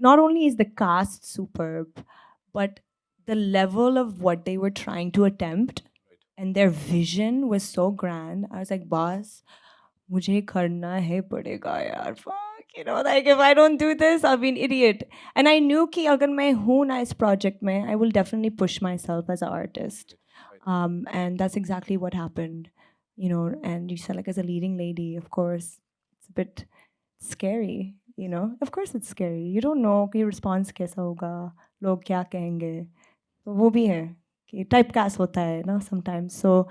not only is the cast superb, but the level of what they were trying to attempt and their vision was so grand. I was like, boss, मुझे करना है पड़ेगा यार. Fuck, you know, like if I don't do this, I'll be an idiot. And I knew कि अगर मैं हूँ ना इस project में, I will definitely push myself as an artist. And that's exactly what happened, you know. And you said like as a leading lady, of course, it's a bit scary, you know. Of course it's scary. You don't know कि response कैसा होगा, लोग क्या कहेंगे. तो वो भी है कि typecast होता है ना sometimes. So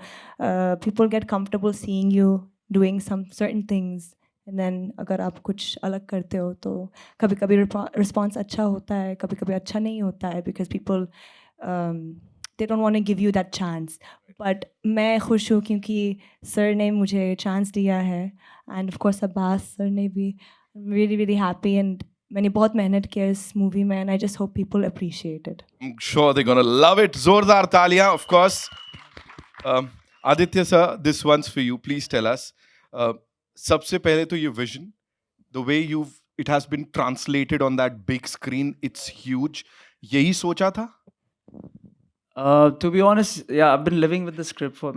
people get comfortable seeing you doing some certain things, and then अगर आप कुछ अलग करते हो तो कभी कभी response अच्छा होता है, कभी कभी अच्छा नहीं होता है, because people they don't want to give you that chance. But मैं खुश हूँ क्योंकि सर ने मुझे chance दिया है, and of course Abbas sir ने भी. I'm really really happy, and मैंने बहुत मेहनत किया इस मूवी में, and I just hope people appreciate it. I'm sure they're gonna love it. Zordar Talia, of course. Aditya sir, this one's for you. Please tell us. सबसे पहले तो ये vision, the way it has been translated on that big screen, it's huge. यही सोचा था? To be honest, yeah, I've been living with the script for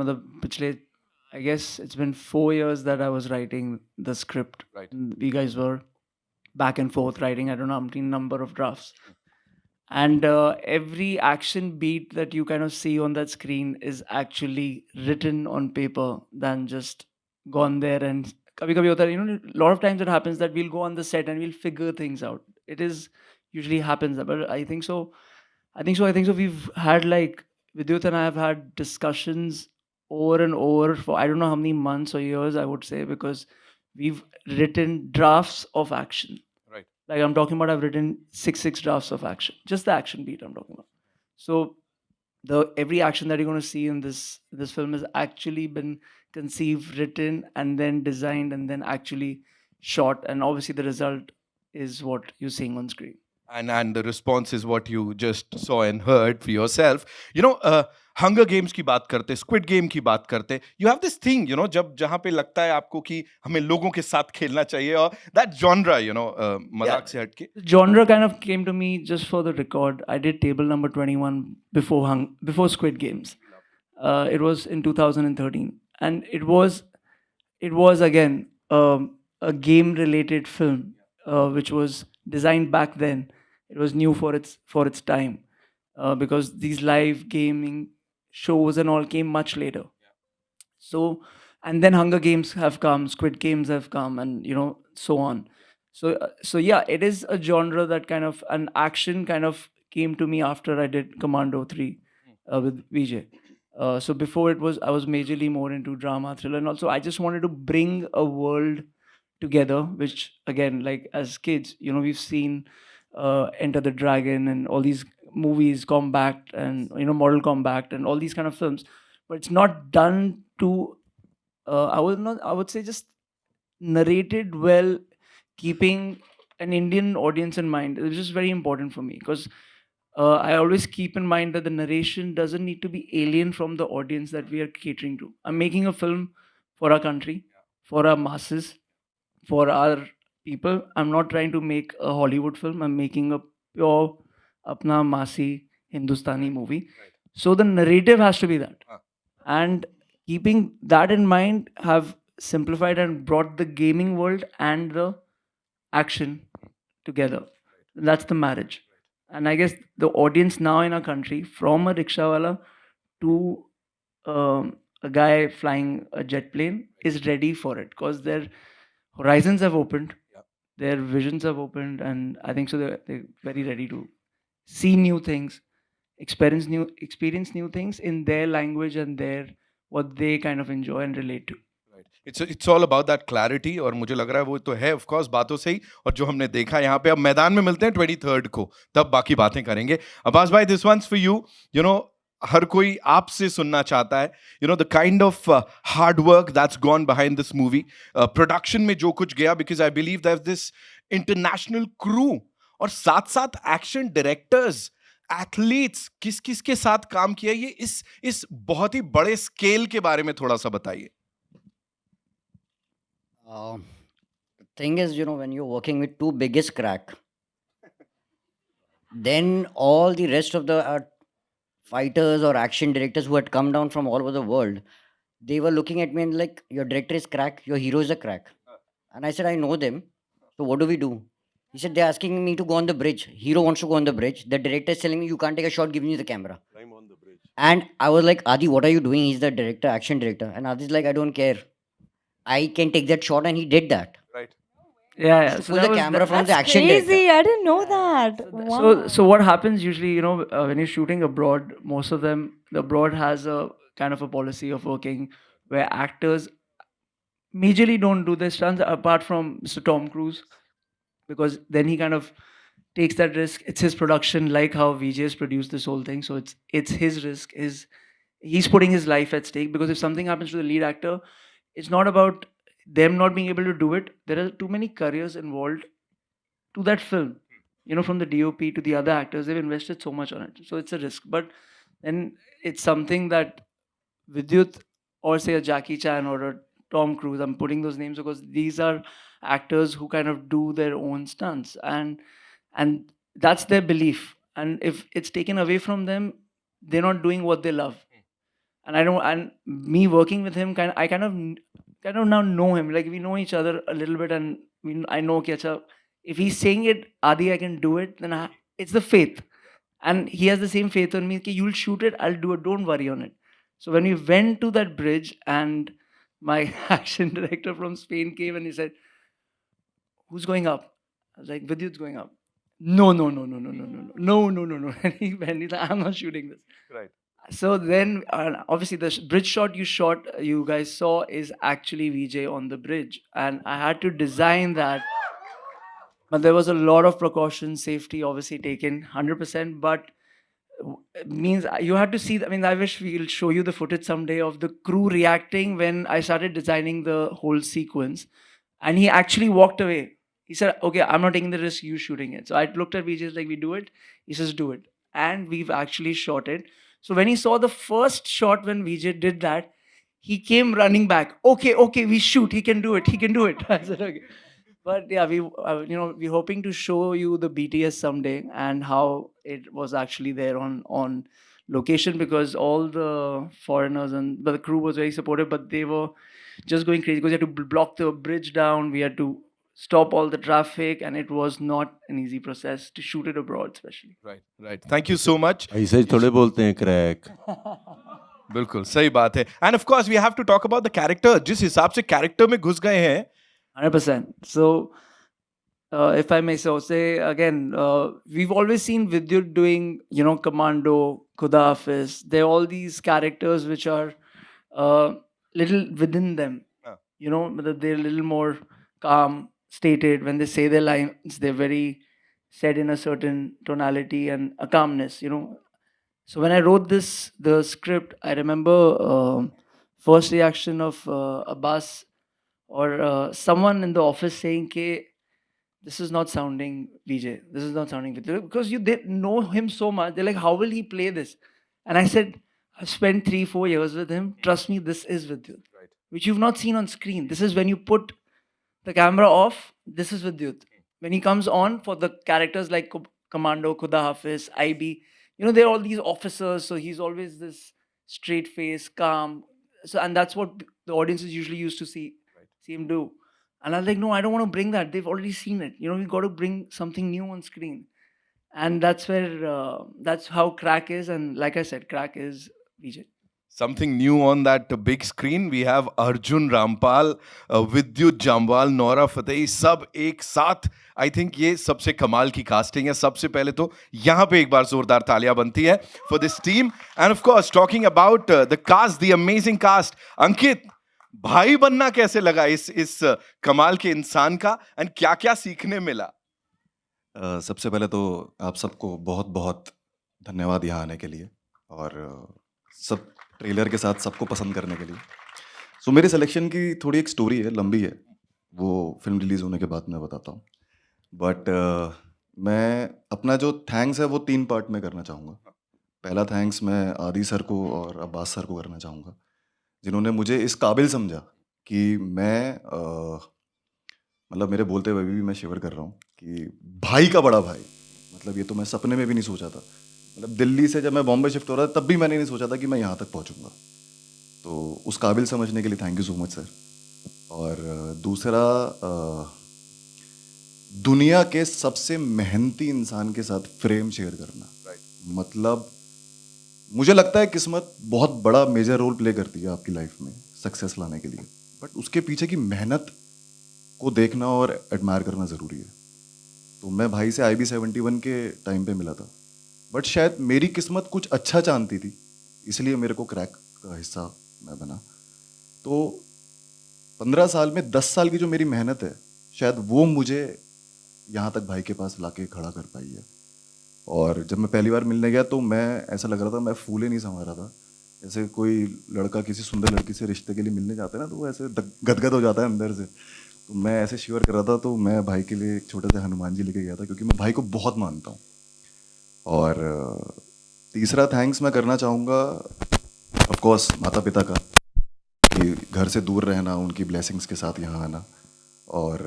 I guess it's been 4 years that I was writing the script. Right. We guys were back and forth writing, I don't know how many number of drafts. And every action beat that you kind of see on that screen is actually written on paper than just gone there. And kabhi kabhi hota hai, you know, a lot of times it happens that we'll go on the set and we'll figure things out. It is usually happens, but I think so. We've had like Vidyut and I have had discussions over and over for I don't know how many months or years, I would say, because we've written drafts of action. Right. Like I'm talking about, I've written six drafts of action, just the action beat I'm talking about. So every action that you're going to see in this film has actually been conceived, written, and then designed, and then actually shot, and obviously the result is what you're seeing on screen. And the response is what you just saw and heard for yourself. You know, Hunger Games की बात करते, Squid Game की बात करते, you have this thing, you know, जब जहाँ पे लगता है आपको कि हमें लोगों के साथ खेलना चाहिए, और that genre, you know, मजाक से हटके. Genre kind of came to me just for the record. I did table number 21 before Squid Games. It was in 2013, and it was again a game related film, which was designed back then. It was new for its time, because these live gaming shows and all came much later. So, and then Hunger Games have come, Squid Games have come, and you know, so on. So yeah, it is a genre that kind of an action kind of came to me after I did Commando 3 with Vijay. So before I was majorly more into drama, thriller, and also I just wanted to bring a world together, which again, like as kids, you know, we've seen Enter the Dragon and all these movies, Combat, and you know, Mortal Kombat, and all these kind of films, but it's not done to. I would say just narrated well, keeping an Indian audience in mind, which is very important for me, because I always keep in mind that the narration doesn't need to be alien from the audience that we are catering to. I'm making a film for our country, for our masses, for our people. I'm not trying to make a Hollywood film. I'm making a pure apna masi Hindustani movie. Right. So the narrative has to be that. And keeping that in mind, have simplified and brought the gaming world and the action together. That's the marriage. And I guess the audience now in our country, from a rickshawala to a guy flying a jet plane, is ready for it, because their horizons have opened, their visions have opened, and I think so they're very ready to see new things, experience new things in their language and their what they kind of enjoy and relate to. It's all about that clarity, और मुझे लग रहा है वो तो है, of course, बातों से ही, और जो हमने देखा यहाँ पे. अब मैदान में मिलते हैं 23rd को, तब बाकी बातें करेंगे. अब्बास भाई, this one's for you. You know, हर कोई आपसे सुनना चाहता है, you know, the kind of hard work that's gone behind this movie, production में जो कुछ गया, because I believe there's this international crew, और साथ साथ action directors, एथलीट्स, किस किस के साथ काम किया, ये इस बहुत ही बड़े स्केल के बारे में थोड़ा सा बताइए. The thing is, you know, when you're working with two biggest crack, then all the rest of the fighters or action directors who had come down from all over the world, they were looking at me and like, your director is crack, your hero is a crack. And I said, I know them. So what do we do? He said, they're asking me to go on the bridge. Hero wants to go on the bridge. The director is telling me, you can't take a shot, give me the camera. And I was like, Adi, what are you doing? He's the director, action director. And Adi's like, I don't care. I can take that shot. And he did that. Right. Yeah, He yeah. to So pull that the was camera from the That's action crazy. director. I didn't know that. Wow. So what happens usually, you know, when you're shooting abroad, most of them, the abroad has a kind of a policy of working where actors majorly don't do their stunts apart from Mr. Tom Cruise, because then he kind of takes that risk. It's his production, like how VJ's produced this whole thing. So it's his risk. He's putting his life at stake, because if something happens to the lead actor, it's not about them not being able to do it. There are too many careers involved to that film. You know, from the DOP to the other actors, they've invested so much on it. So it's a risk. But then it's something that Vidyut, or say a Jackie Chan or a Tom Cruise, I'm putting those names because these are actors who kind of do their own stunts, and that's their belief. And if it's taken away from them, they're not doing what they love. And I don't, and me working with him, I kind of now know him. Like, we know each other a little bit, and I know कि अच्छा, if he's saying it, Adi, I can do it, then it's the faith. And he has the same faith on me. कि you'll shoot it, I'll do it. Don't worry on it. So when we went to that bridge, and my action director from Spain came and he said, "Who's going up?" I was like, "Vidyut's going up." No, no, no, no, no, no, no, no, no, no, no. And he's like, "I'm not shooting this." Right. So then, obviously, the bridge shot you guys saw, is actually VJ on the bridge, and I had to design that. But there was a lot of precautions, safety obviously taken 100%. But means you had to see. I mean, I wish we'll show you the footage someday of the crew reacting when I started designing the whole sequence, and he actually walked away. He said, "Okay, I'm not taking the risk. You shooting it." So I looked at VJ like, "We do it." He says, "Do it," and we've actually shot it. So when he saw the first shot when VJ did that, he came running back. Okay, okay, we shoot. He can do it. He can do it. I said, okay. But yeah, we're hoping to show you the BTS someday and how it was actually there on location, because all the foreigners and the crew was very supportive, but they were just going crazy because we had to block the bridge down. We had to stop all the traffic, and it was not an easy process to shoot it abroad, especially. Right. Right. Thank you so much. ऐसे ही थोड़े बोलते हैं crack. बिल्कुल सही बात है. And of course we have to talk about the character. जिस हिसाब से character में घुस गए हैं. 100%. So, if I may so say again, we've always seen Vidyut doing, Commando, Khuda Hafiz. There are all these characters which are little within them. But they're a little more calm, stated. When they say their lines, they're very said in a certain tonality and a calmness. So when I wrote the script, I remember first reaction of Abbas or someone in the office saying, "Ke this is not sounding VJ. This is not sounding VJ," because they know him so much. They're like, "How will he play this?" And I said, "I've spent 3-4 years with him. Trust me, this is Vidyut, Right. which you've not seen on screen. This is when you put the camera off. This is Vidyut. When he comes on for the characters like Commando, Khuda Hafiz, IB, they're all these officers. So he's always this straight face, calm. So, and that's what the audiences usually used to see him do. And I was like, no, I don't want to bring that. They've already seen it. We've got to bring something new on screen. And that's where, that's how Crakk is. And like I said, Crakk is VJ. Something new on that big screen. We have Arjun Rampal, Vidyut Jammwal, Nora Fatehi, सब एक साथ. I think ये सबसे कमाल की casting है. सबसे पहले तो यहाँ पे एक बार जोरदार तालियां बनती है for this team. And of course, talking about the cast, the amazing cast. Ankit, भाई बनना कैसे लगा इस कमाल के इंसान का, and क्या क्या सीखने मिला? सबसे पहले तो आप सबको बहुत बहुत धन्यवाद यहाँ आने के लिए, और सब ट्रेलर के साथ सबको पसंद करने के लिए. सो मेरे सिलेक्शन की थोड़ी एक स्टोरी है, लंबी है, वो फिल्म रिलीज़ होने के बाद मैं बताता हूँ. बट मैं अपना जो थैंक्स है वो 3 पार्ट में करना चाहूँगा. पहला थैंक्स मैं आदि सर को और अब्बास सर को करना चाहूँगा, जिन्होंने मुझे इस काबिल समझा कि मैं मतलब मेरे बोलते हुए भी मैं शिवर कर रहा हूँ कि भाई का बड़ा भाई, मतलब ये तो मैं सपने में भी नहीं सोचा था। मतलब दिल्ली से जब मैं बॉम्बे शिफ्ट हो रहा था तब भी मैंने नहीं सोचा था कि मैं यहाँ तक पहुँचूँगा। तो उस काबिल समझने के लिए thank you so much sir. और दूसरा, दुनिया के सबसे मेहनती इंसान के साथ फ्रेम शेयर करना, मतलब मुझे लगता है किस्मत बहुत बड़ा मेजर रोल प्ले करती है आपकी लाइफ में सक्सेस लाने के लिए, बट उसके पीछे की मेहनत को देखना और एडमायर करना ज़रूरी है। तो मैं भाई से IB-71 के टाइम पे मिला था, बट शायद मेरी किस्मत कुछ अच्छा चाहती थी, इसलिए मेरे को क्रैक का हिस्सा मैं बना। तो 15 साल में 10 साल की जो मेरी मेहनत है, शायद वो मुझे यहाँ तक भाई के पास लाके खड़ा कर पाई है। और जब मैं पहली बार मिलने गया तो मैं ऐसा लग रहा था, मैं फूल ही नहीं समा रहा था। जैसे कोई लड़का किसी सुंदर लड़की से रिश्ते के लिए मिलने जाता है ना, तो वो ऐसे गदगद हो जाता है अंदर से। तो मैं ऐसे शिवर कर रहा था, तो मैं भाई के लिए एक छोटे से हनुमान जी लेके गया था, क्योंकि मैं भाई को बहुत मानता हूँ। और तीसरा थैंक्स मैं करना चाहूँगा ऑफकोर्स माता पिता का, कि घर से दूर रहना, उनकी ब्लेसिंग्स के साथ यहाँ आना। और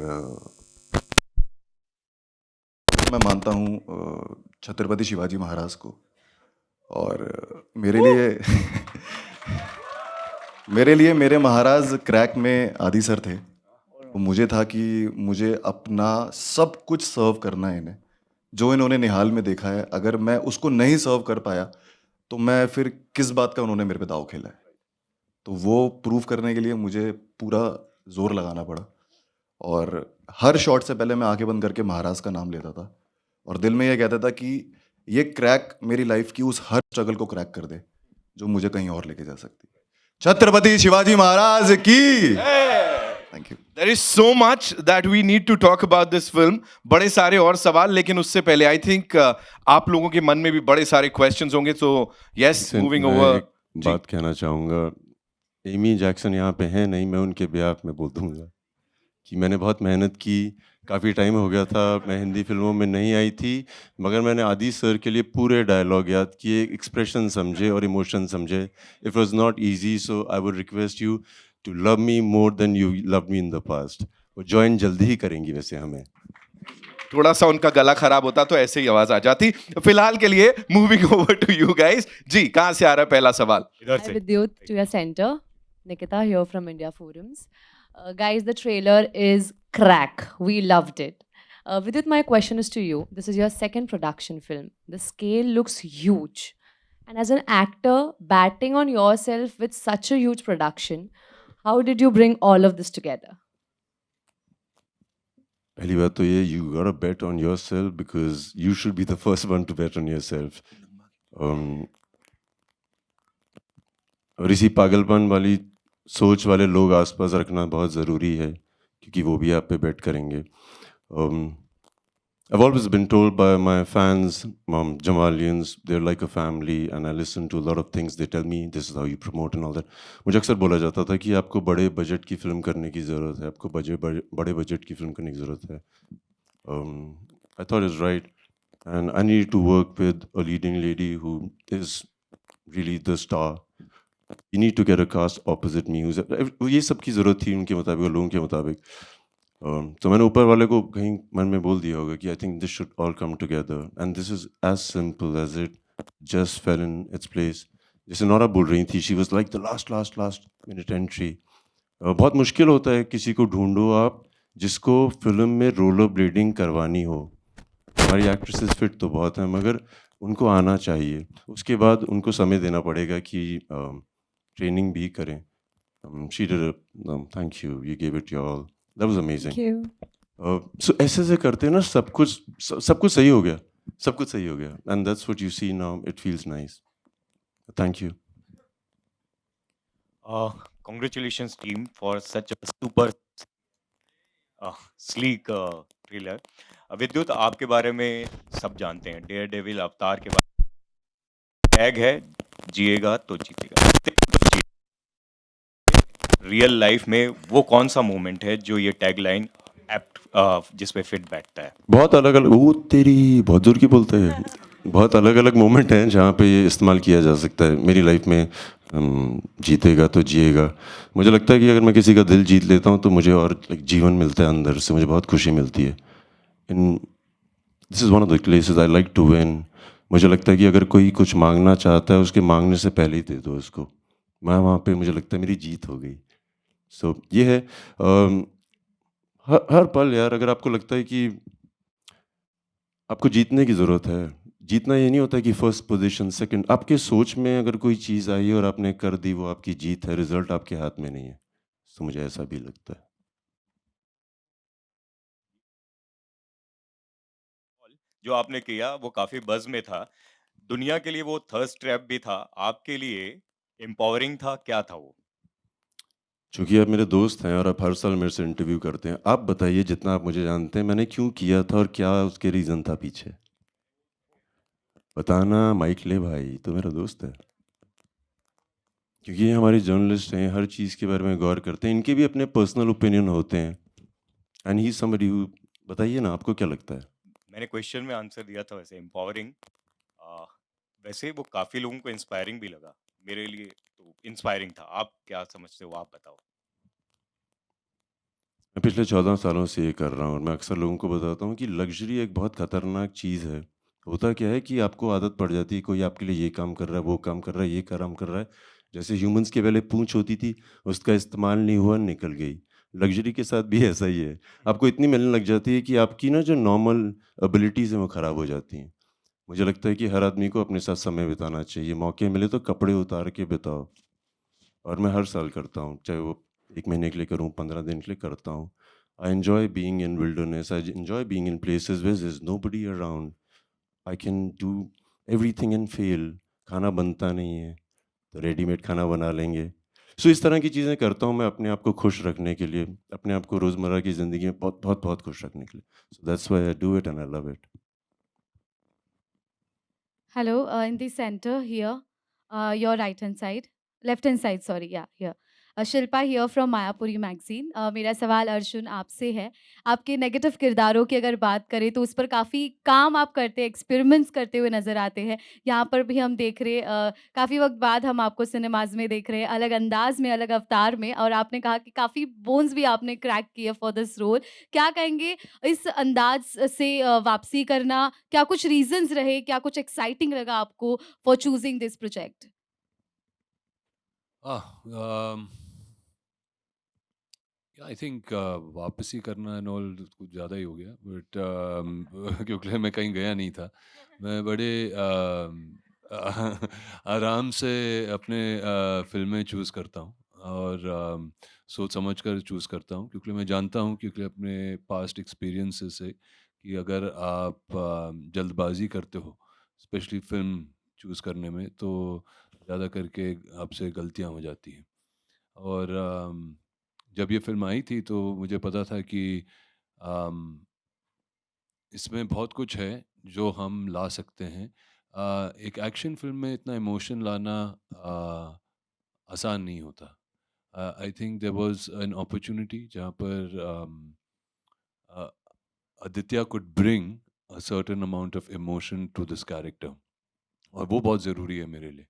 मैं मानता हूँ छत्रपति शिवाजी महाराज को। और मेरे लिए मेरे महाराज क्रैक में आदि सर थे। तो मुझे था कि मुझे अपना सब कुछ सर्व करना है इन्हें, जो इन्होंने निहाल में देखा है। अगर मैं उसको नहीं सर्व कर पाया तो मैं फिर किस बात का उन्होंने मेरे पे दाव खेला है। तो वो प्रूव करने के लिए मुझे पूरा जोर लगाना पड़ा। और हर शॉट से पहले मैं आंखें बंद करके महाराज का नाम लेता था और दिल में ये कहता था कि ये क्रैक मेरी लाइफ की उस हर स्ट्रगल को क्रैक कर दे जो मुझे कहीं और लेके जा सकती है। छत्रपति शिवाजी महाराज की। Thank you. There is so much that we need to talk about this film. बड़े सारे और सवाल, लेकिन उससे पहले I think आप लोगों के मन में भी बड़े सारे questions होंगे। So yes, moving मैं over. एक बात कहना चाहूँगा। एमी जैक्सन यहाँ पे हैं नहीं, मैं उनके बेहाफ में बोल दूँगा कि मैंने बहुत मेहनत की। काफ़ी टाइम हो गया था, मैं हिंदी फिल्मों में नहीं आई थी, मगर मैंने आदि सर के लिए पूरे डायलॉग याद किए, एक्सप्रेशन समझे और इमोशन समझे। It was not easy, so I would request you to love me more than you love me in the past. वो ज्वाइन जल्दी ही करेंगी वैसे हमें। थोड़ा सा उनका गला खराब होता तो ऐसे ही आवाज आ जाती। फिलहाल के लिए moving over to you guys. जी, कहाँ से आ रहा है पहला सवाल? Hi Vidyut, to your center. Nikita here from India Forums. Guys, the trailer is crack. We loved it. Vidyut, my question is to you. This is your second production film. The scale looks huge. And as an actor, batting on yourself with such a huge production, how did you bring all of this together? पहली बात तो ये, you gotta bet on yourself because you should be the first one to bet on yourself. और इसी पागलपन वाली सोच वाले लोग आसपास रखना बहुत ज़रूरी है, क्योंकि वो भी आप पे बेट करेंगे। I've always been told by my fans, Jammwalians, they're like a family, and I listen to a lot of things. They tell me this is how you promote and all that. मुझे अक्सर बोला जाता था कि आपको बड़े budget की film करने की ज़रूरत है, आपको बड़े बजट की फिल्म करने की ज़रूरत है। I thought it's right, and I needed to work with a leading lady who is really the star. You need to get a cast opposite me. ये सब की ज़रूरत थी उनके मुताबिक और लोगों के मुताबिक। तो मैंने ऊपर वाले को कहीं मन में बोल दिया होगा कि I think this should all come together, and this is as simple as it just fell in its place. जैसे नोरा बोल रही थी, she was like the last minute entry. बहुत मुश्किल होता है किसी को ढूंढो आप जिसको फिल्म में रोलर ब्लेडिंग करवानी हो। हमारी एक्ट्रेसेस फिट तो बहुत हैं, मगर उनको आना चाहिए। उसके बाद उनको समय देना पड़ेगा कि ट्रेनिंग भी करें। She did, thank you, you give it your all, that was amazing. Thank you. So ऐसे करते ना सब कुछ सही हो गया, and that's what you see now, it feels nice. Thank you. Congratulations team for such a super sleek trailer. विद्युत, आपके बारे में सब जानते हैं, डेयर डेविल अवतार के बारे में। टैग है जिएगा तो जीतेगा। रियल लाइफ में वो कौन सा मोमेंट है जो ये टैगलाइन जिस पे फिट बैठता है? बहुत अलग अलग, वो तेरी बहुत दूर की बोलते हैं, बहुत अलग अलग मोमेंट हैं जहाँ पे ये इस्तेमाल किया जा सकता है मेरी लाइफ में। जीतेगा तो जिएगा, मुझे लगता है कि अगर मैं किसी का दिल जीत लेता हूँ तो मुझे और जीवन मिलता है अंदर से, मुझे बहुत खुशी मिलती है। In this is one of the places I like to win. मुझे लगता है कि अगर कोई कुछ मांगना चाहता है उसके मांगने से पहले ही दे दो उसको. मैं वहाँ पे मुझे लगता है मेरी जीत हो गई. सो ये है. हर पल यार अगर आपको लगता है कि आपको जीतने की ज़रूरत है, जीतना ये नहीं होता कि फर्स्ट पोजीशन सेकंड. आपके सोच में अगर कोई चीज़ आई और आपने कर दी वो आपकी जीत है, रिजल्ट आपके हाथ में नहीं है. तो मुझे ऐसा भी लगता है. जो आपने किया वो काफी बज़ में था। दुनिया के लिए वो थर्स्ट ट्रैप भी था, आपके लिए एम्पावरिंग था, क्या था वो? चूँकि आप मेरे दोस्त हैं और आप हर साल मेरे से इंटरव्यू करते हैं, आप बताइए जितना आप मुझे जानते हैं मैंने क्यों किया था और क्या उसके रीज़न था पीछे? बताना माइक ले भाई, तो मेरा दोस्त है. क्योंकि ये हमारे जर्नलिस्ट हैं, हर चीज़ के बारे में गौर करते हैं, इनके भी अपने पर्सनल ओपिनियन होते हैं. And he is somebody who. बताइए ना आपको क्या लगता है? मैंने क्वेश्चन में आंसर दिया था वैसे एम्पावरिंग। वैसे वो काफी लोगों को इंस्पायरिंग भी लगा। मेरे लिए तो इंस्पायरिंग था। आप क्या समझते हो, आप बताओ? मैं पिछले 14 सालों से ये कर रहा हूँ और मैं अक्सर लोगों को बताता हूँ कि लग्ज़री एक बहुत ख़तरनाक चीज़ है. होता क्या है कि आपको आदत पड़ जाती है, कोई आपके लिए ये काम कर रहा है, वो काम कर रहा है, ये काम कर रहा है. जैसे ह्यूमन्स के पहले पूँछ होती थी, उसका इस्तेमाल नहीं हुआ, निकल गई. लग्ज़री के साथ भी ऐसा ही है. आपको इतनी मिलने लग जाती है कि आपकी ना जो नॉर्मल एबिलिटीज़ हैं वो ख़राब हो जाती हैं. मुझे लगता है कि हर आदमी को अपने साथ समय बिताना चाहिए. मौके मिले तो कपड़े उतार के बिताओ. और मैं हर साल करता हूँ, चाहे वो 1 महीने के लिए करूँ, 15 दिन के लिए करता हूँ. I enjoy being in wilderness, I enjoy being in places where there is nobody around. I can do everything and fail. खाना बनता नहीं है, तो रेडीमेड खाना बना लेंगे. सो इस तरह की चीज़ें करता हूँ मैं अपने आप को खुश रखने के लिए, अपने आप को रोज़मर्रा की ज़िंदगी में बहुत खुश रखने के लिए. So that's why I do it and I love it. Hello, in the center here, your right hand side, left hand side, sorry, yeah, here. Shilpa here from Mayapuri magazine. मेरा सवाल अर्जुन आपसे है. आपके नेगेटिव किरदारों की अगर बात करें तो उस पर काफ़ी काम आप करते हैं, एक्सपेरिमेंट्स करते हुए नज़र आते हैं. यहाँ पर भी हम देख रहे काफ़ी वक्त बाद हम आपको सिनेमाज में देख रहे हैं, अलग अंदाज में, अलग अवतार में, और आपने कहा कि काफ़ी बोन्स भी आपने क्रैक किए फॉर दिस रोल. क्या कहेंगे इस अंदाज से वापसी करना, क्या कुछ रीजंस रहे, क्या कुछ एक्साइटिंग लगा आपको for choosing this project? I think वापसी करना एंड ऑल कुछ ज़्यादा ही हो गया बट क्योंकि मैं कहीं गया नहीं था. मैं बड़े आराम से अपने फिल्में चूज़ करता हूँ और सोच समझ कर चूज़ करता हूँ क्योंकि मैं जानता हूँ क्योंकि अपने पास्ट एक्सपीरियंसेस से कि अगर आप जल्दबाजी करते हो स्पेशली फिल्म चूज़ करने में तो ज़्यादा करके आपसे गलतियाँ हो जाती हैं. और जब ये फ़िल्म आई थी तो मुझे पता था कि अम, इसमें बहुत कुछ है जो हम ला सकते हैं. एक एक्शन फ़िल्म में इतना इमोशन लाना आसान नहीं होता. I think there was an opportunity जहाँ पर uh, Aditya could bring a certain amount of emotion to this character और वो बहुत ज़रूरी है मेरे लिए.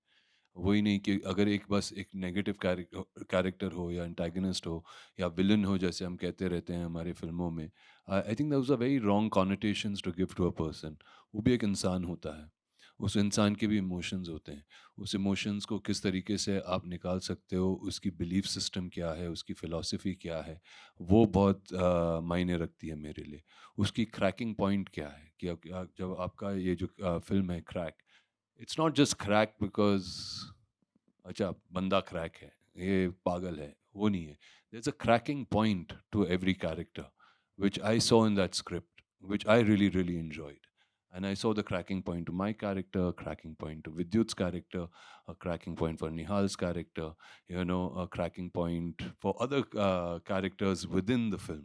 वही नहीं कि अगर एक बस एक नेगेटिव कैरेक्टर हो या एंटागनिस्ट हो या विलन हो जैसे हम कहते रहते हैं हमारी फिल्मों में. I think that was a very wrong connotations to give to a person. वो भी एक इंसान होता है, उस इंसान के भी इमोशंस होते हैं. उस इमोशंस को किस तरीके से आप निकाल सकते हो, उसकी बिलीफ सिस्टम क्या है, उसकी फ़िलॉसफी क्या है, वो बहुत मायने रखती है मेरे लिए. उसकी क्रैकिंग पॉइंट क्या है कि जब आपका ये जो फ़िल्म है crack, it's not just crack because अच्छा बंदा क्रैक है, ये पागल है, वो नहीं है. There is a cracking point to every character which I saw in that script which I really enjoyed. And I saw the cracking point to my character, cracking point to Vidyut's character, a cracking point for Nihal's character, you know, a cracking point for other characters within the film,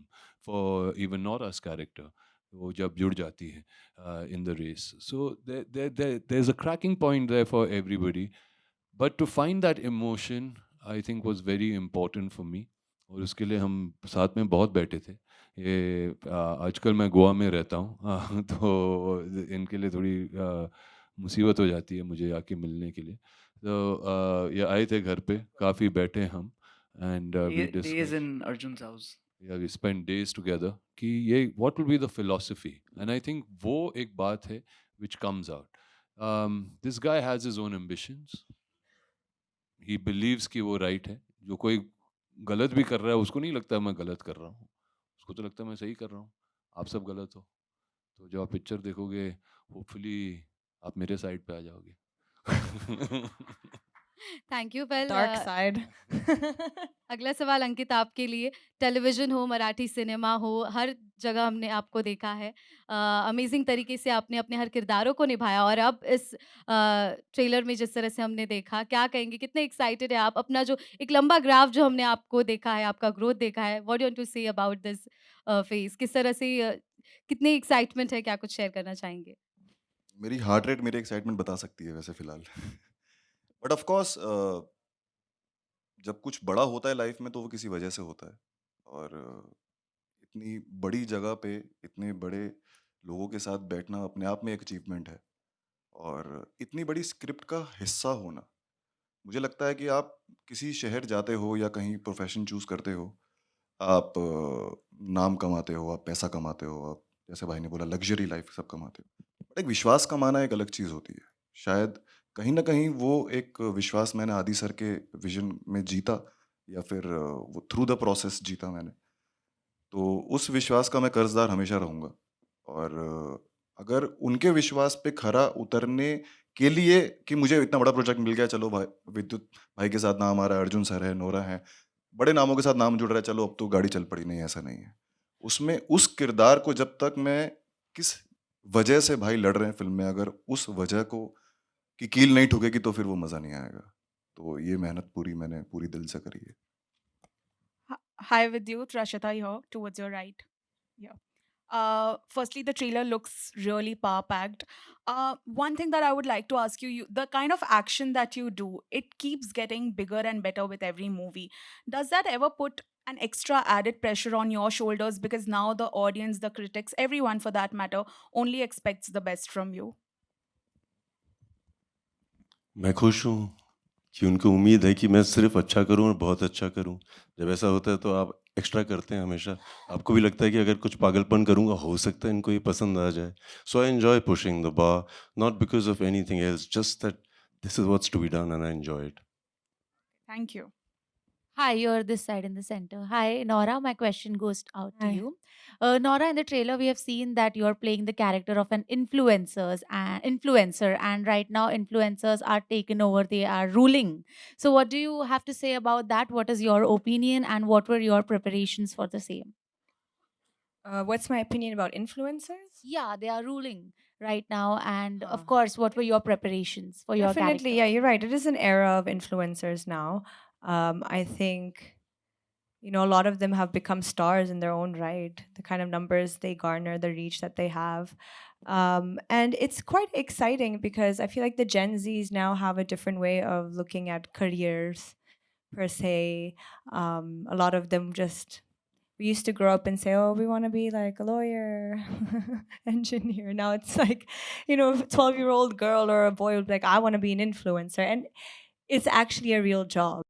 for even Nora's character, वो जब जुड़ जाती है in the race. So there's a cracking point there for everybody. But to find that emotion, I think was very important for me. और उसके लिए हम साथ में बहुत बैठे थे. ये आजकल मैं गोवा में रहता हूँ तो इनके लिए थोड़ी मुसीबत हो जाती है मुझे आके मिलने के लिए. तो ये आए थे घर पे, काफ़ी बैठे हम and we Days discuss. in Arjun's house. Yeah, we spent days together कि ये what will be the philosophy, and I think वो एक बात है which comes out. This guy has his own ambitions. He believes कि वो right है. जो कोई गलत भी कर रहा है उसको नहीं लगता मैं गलत कर रहा हूँ, उसको तो लगता है मैं सही कर रहा हूँ, आप सब गलत हो. तो जब आप पिक्चर देखोगे होपफुली आप मेरे साइड पे आ जाओगे. Thank you. Well, Dark side. अगला सवाल अंकित आपके लिए। टेलीविज़न हो, मराठी सिनेमा हो, हर जगह हमने आपको देखा है। अमेज़िंग तरीके से आपने अपने हर किरदारों को निभाया और अब इस ट्रेलर में जिस तरह से हमने देखा, क्या कहेंगे? कितने एक्साइटेड हैं आप? अपना जो एक लंबा ग्राफ जो हमने आपको देखा है, आपका ग्रोथ देखा है, what do you want to say about this phase? किस तरह से कितनी एक्साइटमेंट है? क्या कुछ शेयर करना चाहेंगे? मेरी हार्ट रेट मेरी एक्साइटमेंट बता सकती है वैसे फ़िलहाल। बट ऑफ़ कोर्स जब कुछ बड़ा होता है लाइफ़ में तो वो किसी वजह से होता है। और इतनी बड़ी जगह पे इतने बड़े लोगों के साथ बैठना अपने आप में एक अचीवमेंट है। और इतनी बड़ी स्क्रिप्ट का हिस्सा होना, मुझे लगता है कि आप किसी शहर जाते हो या कहीं प्रोफ़ेशन चूज़ करते हो, आप नाम कमाते हो, आप पैसा कमाते हो, आप जैसे भाई ने बोला लग्ज़री लाइफ़ सब कमाते हो। बट एक विश्वास कमाना एक अलग चीज़ होती है। शायद कहीं न कहीं वो एक विश्वास मैंने आदि सर के विज़न में जीता या फिर वो थ्रू द प्रोसेस जीता मैंने। तो उस विश्वास का मैं कर्ज़दार हमेशा रहूँगा। और अगर उनके विश्वास पे खरा उतरने के लिए कि मुझे इतना बड़ा प्रोजेक्ट मिल गया, चलो भाई विद्युत भाई के साथ नाम आ रहा है, अर्जुन सर है, नोरा है, बड़े नामों के साथ नाम जुड़ रहा है, चलो अब तो गाड़ी चल पड़ी, नहीं ऐसा नहीं है। उसमें उस किरदार को जब तक मैं किस वजह से भाई लड़ रहे हैं फ़िल्म में, अगर उस वजह को की कील नहीं ठुकेगी तो फिर वो मज़ा नहीं आएगा। तो ये मेहनत पूरी मैंने पूरी दिल से करी है। Hi, Vidyut, Rashita here, towards your right. Yeah. Firstly, the trailer looks really power packed. One thing that I would like to ask you, the kind of action that you do, it keeps getting bigger and better with every movie. Does that ever put an extra added pressure on your shoulders because now the audience, the critics, everyone for that matter, only expects the best from you? मैं खुश हूँ कि उनको उम्मीद है कि मैं सिर्फ अच्छा करूँ और बहुत अच्छा करूँ। जब ऐसा होता है तो आप एक्स्ट्रा करते हैं हमेशा। आपको भी लगता है कि अगर कुछ पागलपन करूँगा हो सकता है इनको ये पसंद आ जाए। So I enjoy pushing the bar, not because of anything else, just that this is what's to be done and I enjoy it. Thank you. Hi, you're this side in the center. Hi, Nora. My question goes out to Hi. you. Nora, in the trailer, we have seen that you're playing the character of an influencer, and right now, influencers are taken over. They are ruling. So, what do you have to say about that? What is your opinion, and what were your preparations for the same? What's my opinion about influencers? Yeah, they are ruling right now, and Huh. of course, what were your preparations for your Definitely, character? yeah, you're right. It is an era of influencers now. I think, you know, a lot of them have become stars in their own right. The kind of numbers they garner, the reach that they have. And it's quite exciting because I feel like the Gen Zs now have a different way of looking at careers, per se. A lot of them just, we used to grow up and say, oh, we want to be like a lawyer, engineer. Now it's like, you know, a 12-year-old girl or a boy would be like, I want to be an influencer. And it's actually a real job.